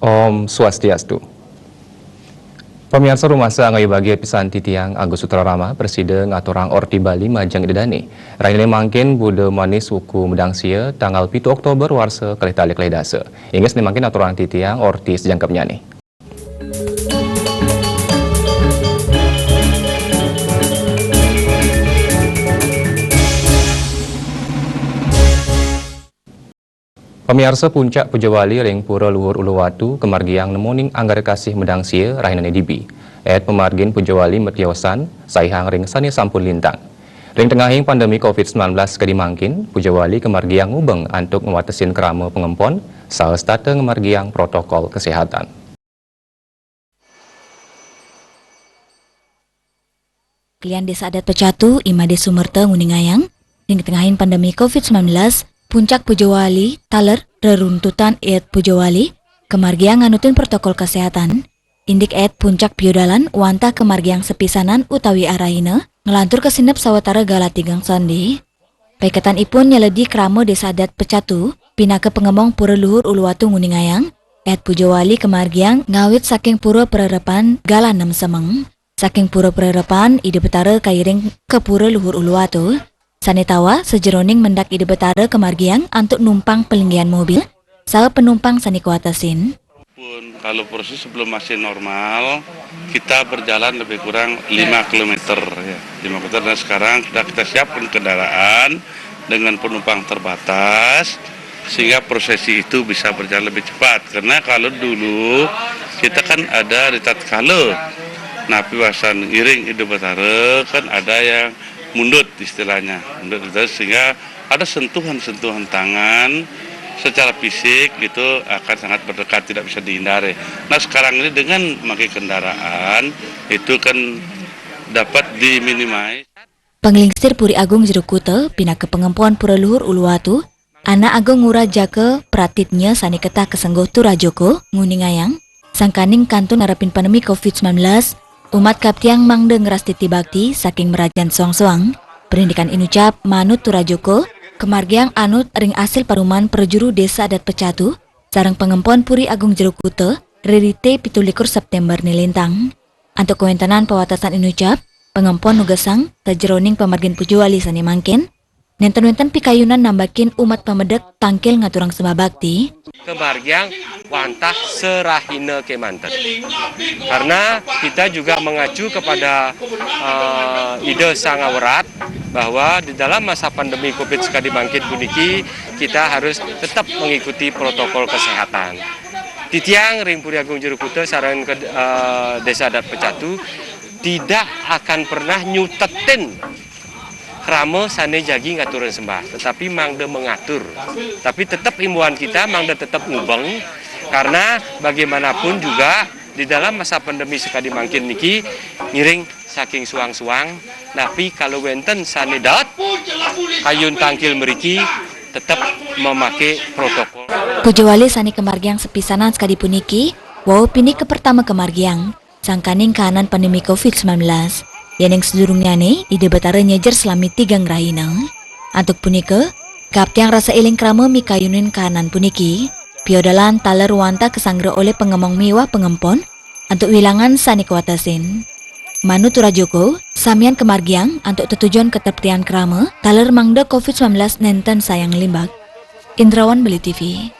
Om Swastiastu. Pemirsa rumah sangai bagi pisan titiang Agus Sutrarama, Presiden Aturang Orti Bali Majang Idedani. Raine mangkin bude manis suku medang sia tanggal 7 Oktober warsa kalih talik dase. Inggris mangkin aturang titiang Orti sejangkapnya nih. Pemirsa puncak Pujawali ring Pura Luhur Uluwatu kemargiang nemoning anggar kasih medang sia rahinane dibi. Pemargin Pujawali metiosan saihang ring sani sampun lintang. Ring tengahing pandemi COVID-19 kadimangkin Pujawali kemargiang ngubeng antuk ngwatesin kerama pengempon saestata ngemargiang protokol kesehatan. Klian Desa Adat Pecatu, Imade Sumerta Nguningayang, ring tengahin pandemi COVID-19, Puncak Pujawali, taler reruntutan Pujawali, kemargiang nganutin protokol kesehatan, indik puncak piodalan, wanta kemargiang sepisanan utawi araina, ngelantur kesinep sawatara galatigang sandi. Paiketan ipun nyeledi krama Desa Adat Pecatu, pinake pengemong Pura Luhur Uluwatu Nguningayang, Pujawali kemargiang ngawit saking pura pererepan galanem semeng, saking pura pererepan ide betara kairing ke Pura Luhur Uluwatu, sanetawa sejeroning mendak ide betara kemargiang untuk numpang pelinggian mobil, saha penumpang sani kuatasin. Kalau proses sebelum masih normal, kita berjalan lebih kurang 5 km ya. 5 km dan sekarang kita siapkan kendaraan dengan penumpang terbatas sehingga prosesi itu bisa berjalan lebih cepat. Karena kalau dulu kita kan ada di tatkala napi wasan iring ide betara kan ada yang mundut istilahnya, sehingga ada sentuhan-sentuhan tangan secara fisik itu akan sangat berdekat, tidak bisa dihindari. Nah sekarang ini dengan memakai kendaraan itu kan dapat diminimais. Penglingsir Puri Agung Jeruk Kute, pinake pengempuan Pura Luhur Uluwatu, Anak Agung Ngurah Jake Pratitnya sani ketah kesenggoh Turajoko, Nguningayang, sangkaning kantun ngarepin pandemi COVID-19, umat kaptiang mangde ngeras titi bakti saking merajan soang-soang, pendidikan inucap manut Turajoko, kemargiang anut ring asil paruman perjuru Desa Adat Pecatu, sareng pengempon Puri Agung Jeruk Kute, rerite 17 September nilintang. Antuk kewentanan pewatasan inucap, pengempon nugesang, tajeroning pemargin Pujawali sani mangkin, nenten-nenten pikayunan nambakin umat pamedek tangkil ngaturang sembah bakti. Kemargiang wantah serahina kemanten. Karena kita juga mengacu kepada ide sangawerat bahwa di dalam masa pandemi COVID sekali bangkit puniki kita harus tetap mengikuti protokol kesehatan. Titiang ring Puri Agung Jeruk Kute sareng ke Desa Adat Pecatu tidak akan pernah nyutetin krama sane jagi ngaturan sembah, tetapi mangde mengatur. Tapi tetap imbauan kita mangde tetap ngubeng, karena bagaimanapun juga di dalam masa pandemi sekali mangkin niki ngiring saking suang-suang, tapi kalau wenten sane dat kayun tangkil meriki tetap memakai protokol. Pujawali sani kemargiang sepisanan sekali puniki, wow pini ke pertama kemargiang, sangkaning kahanan pandemi COVID-19. Yang sedurungnya nih, ide betara nyejer selami 3 ngerahina. Antuk punike, kaptiang rasa iling krama mikayunin kahanan puniki, piodalan taler wanta kesanggre oleh pengemong miwah pengempon, antuk wilangan sani kuatasin. Manu Turajoko, samian kemargiang, antuk tujuan ketertian krama, taler mangda COVID-19 nenten sayang limbak. Indrawan Beli TV.